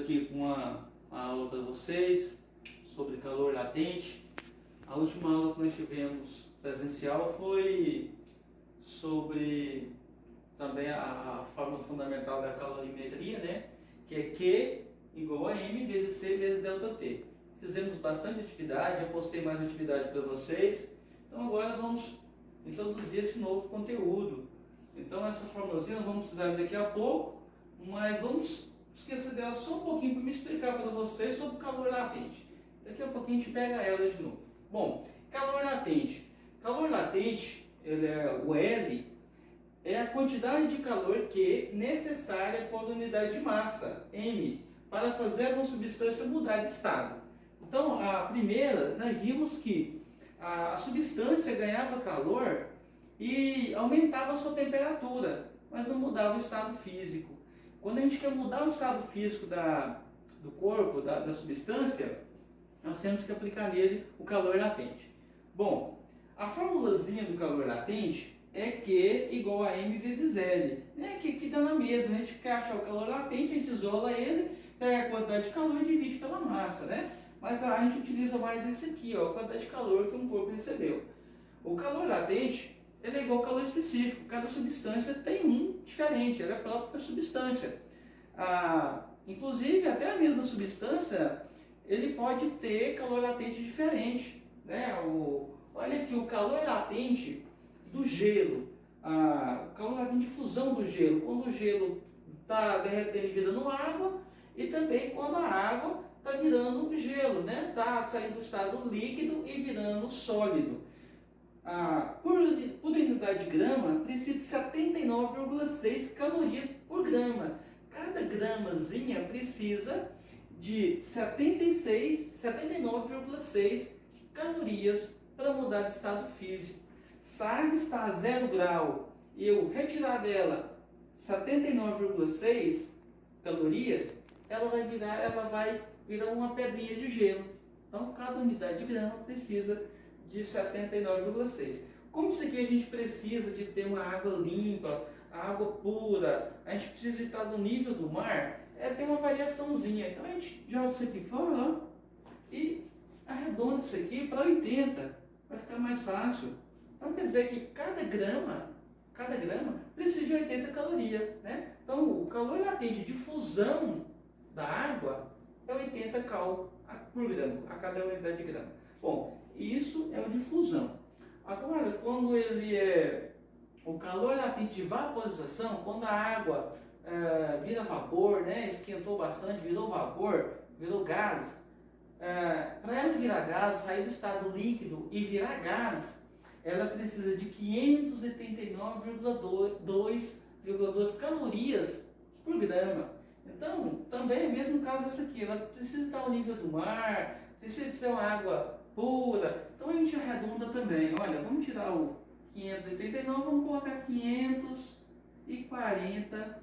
aqui com uma aula para vocês sobre calor latente. A última aula que nós tivemos presencial foi sobre também a fórmula fundamental da calorimetria, né? Que é Q igual a M vezes C vezes ΔT. Fizemos bastante atividade, já postei mais atividade para vocês. Então agora vamos introduzir esse novo conteúdo. Então essa formulazinha nós vamos precisar daqui a pouco, mas vamos esquecer dela só um pouquinho para me explicar para vocês sobre o calor latente. Daqui a pouquinho a gente pega ela de novo. Bom, calor latente. Calor latente, o L, é a quantidade de calor Q necessária por unidade de massa, M, para fazer uma substância mudar de estado. Então, a primeira, nós vimos que a substância ganhava calor e aumentava a sua temperatura, mas não mudava o estado físico. Quando a gente quer mudar o estado físico do corpo, da substância, nós temos que aplicar nele o calor latente. Bom, a formulazinha do calor latente é Q igual a M vezes L, né? que dá na mesma. A gente quer achar o calor latente, a gente isola ele, pega a quantidade de calor e divide pela massa, né? Mas a gente utiliza mais esse aqui, ó, a quantidade de calor que um corpo recebeu. O calor latente, ele é igual ao calor específico. Cada substância tem um diferente, ela é própria da substância. Inclusive, até a mesma substância, ele pode ter calor latente diferente, né? Olha aqui, o calor latente do gelo, o calor latente de fusão do gelo, quando o gelo está derretendo e virando água, e também quando a água está virando gelo, né? Está saindo do estado líquido e virando sólido. Por unidade de grama, precisa de 79,6 calorias por grama. Cada gramazinha precisa de 79,6 calorias para mudar de estado físico. Se a água está a 0 grau e eu retirar dela 79,6 calorias, ela vai virar uma pedrinha de gelo. Então, cada unidade de grama precisa de 79,6. Como isso aqui a gente precisa de ter uma água limpa, água pura, a gente precisa de estar no nível do mar, tem uma variaçãozinha. Então, a gente joga isso aqui fora, ó, e arredonda isso aqui para 80, vai ficar mais fácil. Então, quer dizer que cada grama precisa de 80 calorias, né? Então, o calor latente de fusão da água é 80 cal por grama, a cada unidade de grama. Bom, isso é o de fusão. Agora, quando ele é o calor latente de vaporização, quando a água vira vapor, né? Esquentou bastante, virou vapor, virou gás. Para ela virar gás, sair do estado líquido e virar gás, ela precisa de 539,2 calorias por grama. Então, também é o mesmo caso dessa aqui, ela precisa estar ao nível do mar, precisa ser uma água pura. Então a gente arredonda também. Olha, vamos tirar o 589, vamos colocar 540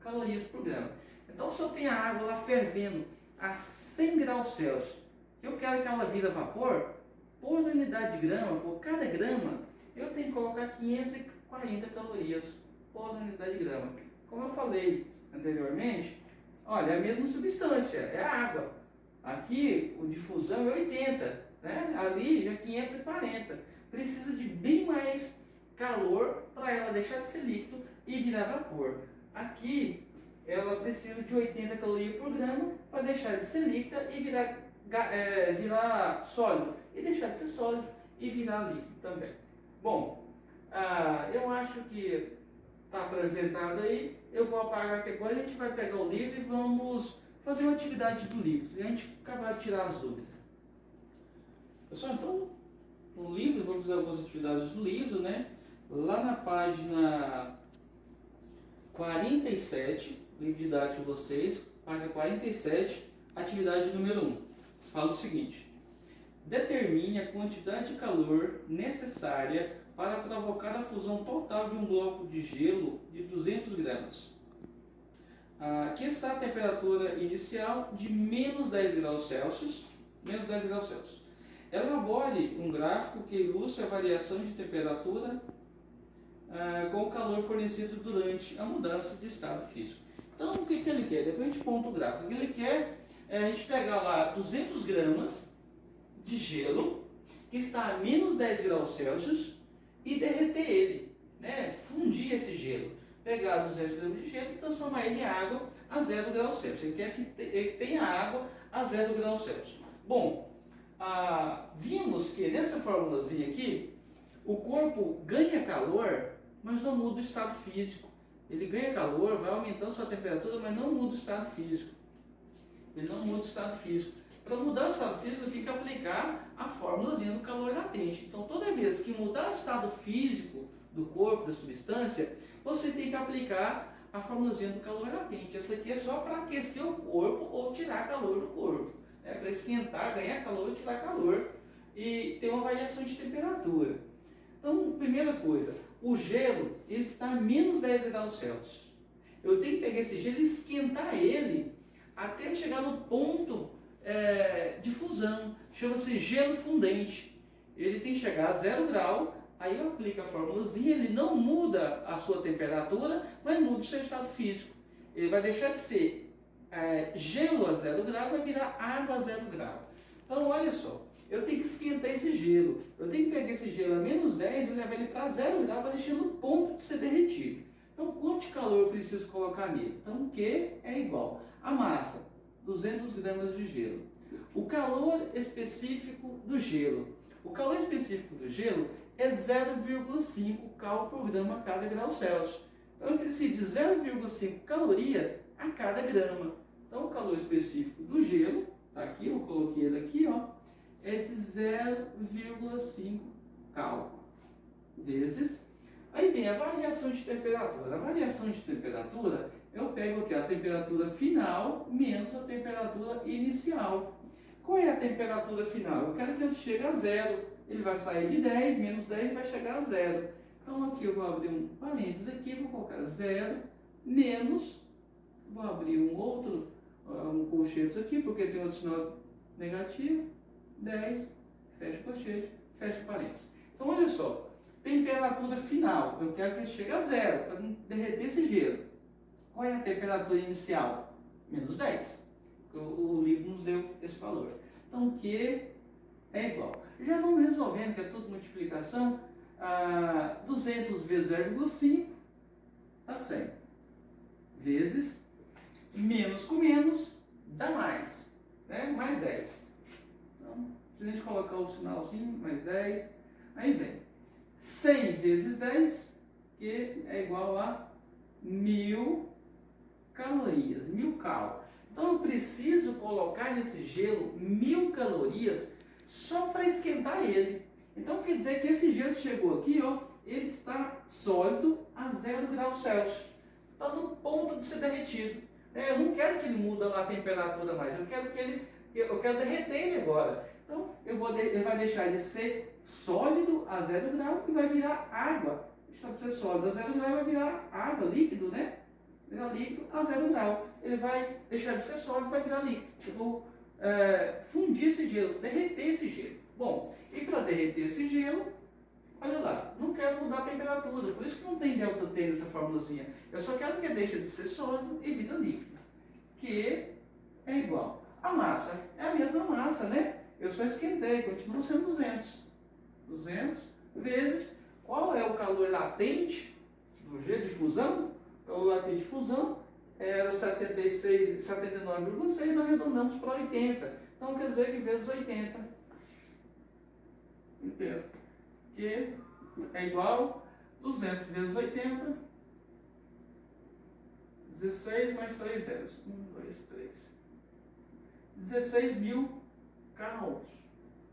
calorias por grama. Então, se eu tenho a água lá fervendo a 100 graus Celsius, eu quero que ela vire vapor, por unidade de grama, por cada grama, eu tenho que colocar 540 calorias por unidade de grama. Como eu falei anteriormente, olha, é a mesma substância, é a água. Aqui, o de fusão é 80, né? Ali já é 540. Precisa de bem mais calor para ela deixar de ser líquido e virar vapor. Aqui, ela precisa de 80 calorias por grama para deixar de ser líquida e virar sólido. E deixar de ser sólido e virar líquido também. Bom, eu acho que está apresentado aí. Eu vou apagar aqui agora, a gente vai pegar o livro e vamos fazer uma atividade do livro. E a gente acabar de tirar as dúvidas. Pessoal, então, no livro, vamos fazer algumas atividades do livro, né? Lá na página 47, livro didático de vocês, página 47, atividade número 1. Fala o seguinte: determine a quantidade de calor necessária para provocar a fusão total de um bloco de gelo de 200 gramas. Aqui está a temperatura inicial de menos 10 graus Celsius. Elabore um gráfico que ilustre a variação de temperatura com o calor fornecido durante a mudança de estado físico. Então, o que ele quer? Depois a gente ponta o gráfico. O que ele quer é a gente pegar lá 200 gramas de gelo, que está a menos 10 graus Celsius, e derreter ele, né? Fundir esse gelo. Pegar 200 gramas de gelo e transformar ele em água a 0 graus Celsius. Ele quer que tenha água a 0 graus Celsius. Bom, vimos que nessa formulazinha aqui, o corpo ganha calor, mas não muda o estado físico. Ele ganha calor, vai aumentando sua temperatura, mas não muda o estado físico. Ele não muda o estado físico. Para mudar o estado físico, tem que aplicar a formulazinha do calor latente. Então, toda vez que mudar o estado físico do corpo, da substância, você tem que aplicar a formulazinha do calor latente. Essa aqui é só para aquecer o corpo ou tirar calor do corpo. É para esquentar, ganhar calor e tirar calor. E tem uma variação de temperatura. Então, primeira coisa, o gelo ele está a menos 10 graus Celsius. Eu tenho que pegar esse gelo e esquentar ele até chegar no ponto de fusão. Chama-se gelo fundente. Ele tem que chegar a 0 grau, aí eu aplico a formulazinha, ele não muda a sua temperatura, mas muda o seu estado físico. Ele vai deixar de ser gelo a 0 grau, vai virar água a 0 grau. Então, olha só. Eu tenho que esquentar esse gelo. Eu tenho que pegar esse gelo a menos 10 e levar ele para 0 grau para deixar no ponto de ser derretido. Então, quanto de calor eu preciso colocar nele? Então, Q é igual a massa, 200 gramas de gelo. O calor específico do gelo. O calor específico do gelo é 0,5 cal por grama a cada grau Celsius. Então, eu preciso de 0,5 caloria a cada grama. Então, o calor específico do gelo, tá aqui, eu coloquei ele aqui, ó. É de 0,5 cal vezes. Aí vem a variação de temperatura. A variação de temperatura, eu pego aqui a temperatura final menos a temperatura inicial. Qual é a temperatura final? Eu quero que ele chegue a 0. Ele vai sair de 10, menos 10 e vai chegar a 0. Então aqui eu vou abrir um parênteses aqui, vou colocar 0 menos, vou abrir um colchete aqui, porque tem outro sinal negativo. 10, fecha o colchete, fecha o parênteses. Então, olha só, temperatura final, eu quero que ele chegue a 0, para derreter esse gelo. Qual é a temperatura inicial? Menos 10. O livro nos deu esse valor. Então, Q é igual. Já vamos resolvendo, que é tudo multiplicação. 200 vezes 0,5 dá 100. Vezes, menos com menos, dá mais. Né? Mais 10. Se a gente colocar o sinalzinho, mais 10, aí vem 100 vezes 10, que é igual a 1000 calorias, 1000 cal. Então eu preciso colocar nesse gelo 1000 calorias só para esquentar ele. Então quer dizer que esse gelo chegou aqui, ó, ele está sólido a 0 graus Celsius. Está no ponto de ser derretido. Eu não quero que ele mude a temperatura mais, eu quero derreter ele agora. Então, ele vai deixar de ser sólido a 0 grau e vai virar água. Deixar de ser sólido a 0 grau e vai virar água, líquido, né? Virar líquido a 0 grau. Ele vai deixar de ser sólido e vai virar líquido. Eu vou fundir esse gelo, derreter esse gelo. Bom, e para derreter esse gelo, olha lá, não quero mudar a temperatura, por isso que não tem ΔT nessa formulazinha. Eu só quero que ele deixe de ser sólido e vira líquido. Que é igual. A massa é a mesma massa, né? Eu só esquentei, continua sendo 200. 200 vezes, qual é o calor latente do gelo de fusão? O calor latente de fusão era 79,6, nós arredondamos para 80. Então quer dizer que vezes 80. 80. Que é igual 200 vezes 80. 16 mais 3 zeros. 1, 2, 3. 16.000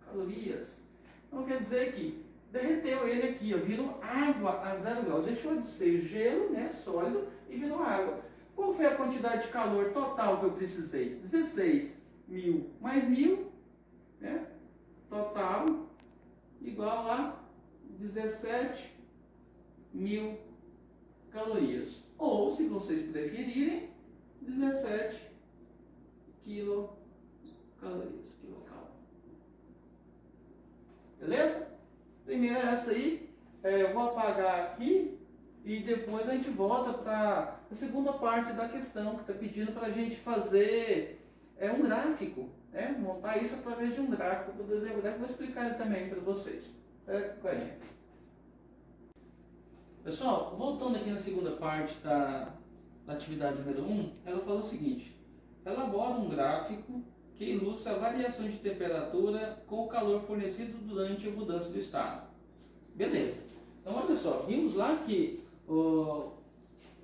calorias. Então quer dizer que derreteu ele aqui, ó, virou água a 0 graus. Deixou de ser gelo, né, sólido, e virou água. Qual foi a quantidade de calor total que eu precisei? 16.000 mais 1.000, né, total, igual a 17.000 calorias. Ou, se vocês preferirem, 17 quilocalorias. Beleza? Primeiro essa aí, eu vou apagar aqui e depois a gente volta para a segunda parte da questão, que está pedindo para a gente fazer um gráfico, né? Montar isso através de um gráfico. Vou desenhar o gráfico, vou explicar ele também para vocês. Pessoal, voltando aqui na segunda parte da atividade número 1, ela fala o seguinte: elabora um gráfico que ilustra a variação de temperatura com o calor fornecido durante a mudança do estado. Beleza. Então, olha só, vimos lá que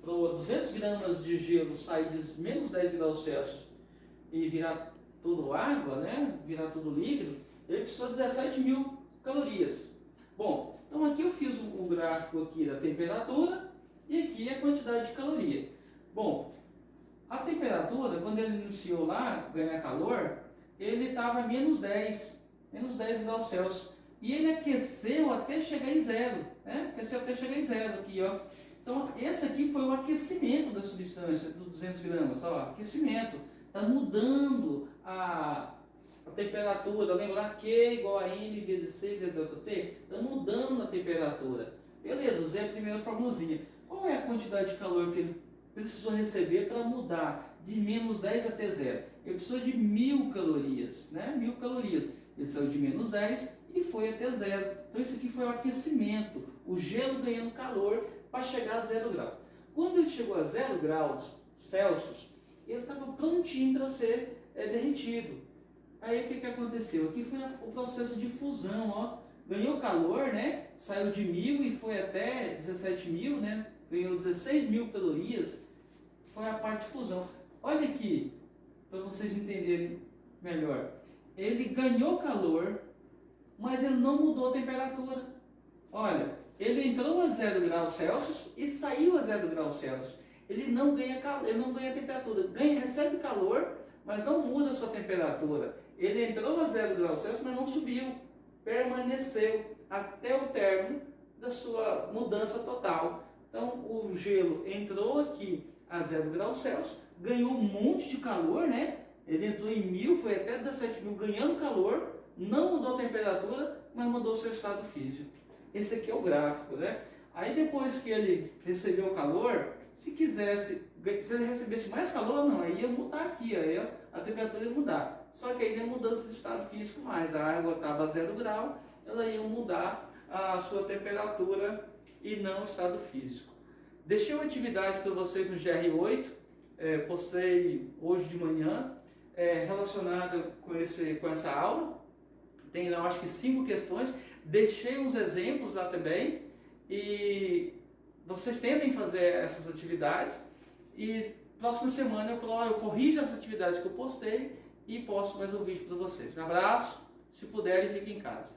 200 gramas de gelo sai de menos 10 graus Celsius e virar tudo água, né? Virar tudo líquido, ele precisou de 17.000 calorias. Bom, então aqui eu fiz um gráfico aqui da temperatura e aqui a quantidade de caloria. Bom, a temperatura, quando ele iniciou lá, ganhar calor, ele estava menos 10 graus Celsius. E ele aqueceu até chegar em zero, né? Aqueceu até chegar em zero aqui, ó. Então, esse aqui foi o aquecimento da substância, dos 200 gramas, ó, aquecimento. Está mudando a temperatura, lembrar Q igual a M vezes C vezes delta T, está mudando a temperatura. Beleza, usei a primeira formulazinha. Qual é a quantidade de calor que ele precisou receber para mudar de menos 10 até zero? Ele precisou de 1.000 calorias, né? 1.000 calorias. Ele saiu de menos 10 e foi até zero. Então isso aqui foi o aquecimento, o gelo ganhando calor para chegar a 0 grau. Quando ele chegou a 0 graus Celsius, ele estava prontinho para ser derretido. Aí o que aconteceu? Aqui foi o processo de fusão, ó. Ganhou calor, né? Saiu de 1.000 e foi até 17.000, né? Ganhou 16.000 calorias. Foi a parte de fusão. Olha aqui, para vocês entenderem melhor. Ele ganhou calor, mas ele não mudou a temperatura. Olha, ele entrou a 0 graus Celsius e saiu a 0 graus Celsius. Ele não ganha calor, ele não ganha temperatura. Recebe calor, mas não muda a sua temperatura. Ele entrou a 0 graus Celsius, mas não subiu. Permaneceu até o término da sua mudança total. Então, o gelo entrou aqui a 0 graus Celsius, ganhou um monte de calor, né? Ele entrou em 1.000, foi até 17.000, ganhando calor, não mudou a temperatura, mas mudou o seu estado físico. Esse aqui é o gráfico, né? Aí depois que ele recebeu o calor, se ele recebesse mais calor, não, aí ia mudar aqui, aí a temperatura ia mudar. Só que aí ia mudança de estado físico mais, a água estava a 0 grau, ela ia mudar a sua temperatura e não o estado físico. Deixei uma atividade para vocês no GR8, postei hoje de manhã, relacionada com essa aula. Tem lá, acho que 5 questões. Deixei uns exemplos lá também. E vocês tentem fazer essas atividades. E próxima semana eu corrijo as atividades que eu postei e posto mais um vídeo para vocês. Um abraço. Se puderem, fiquem em casa.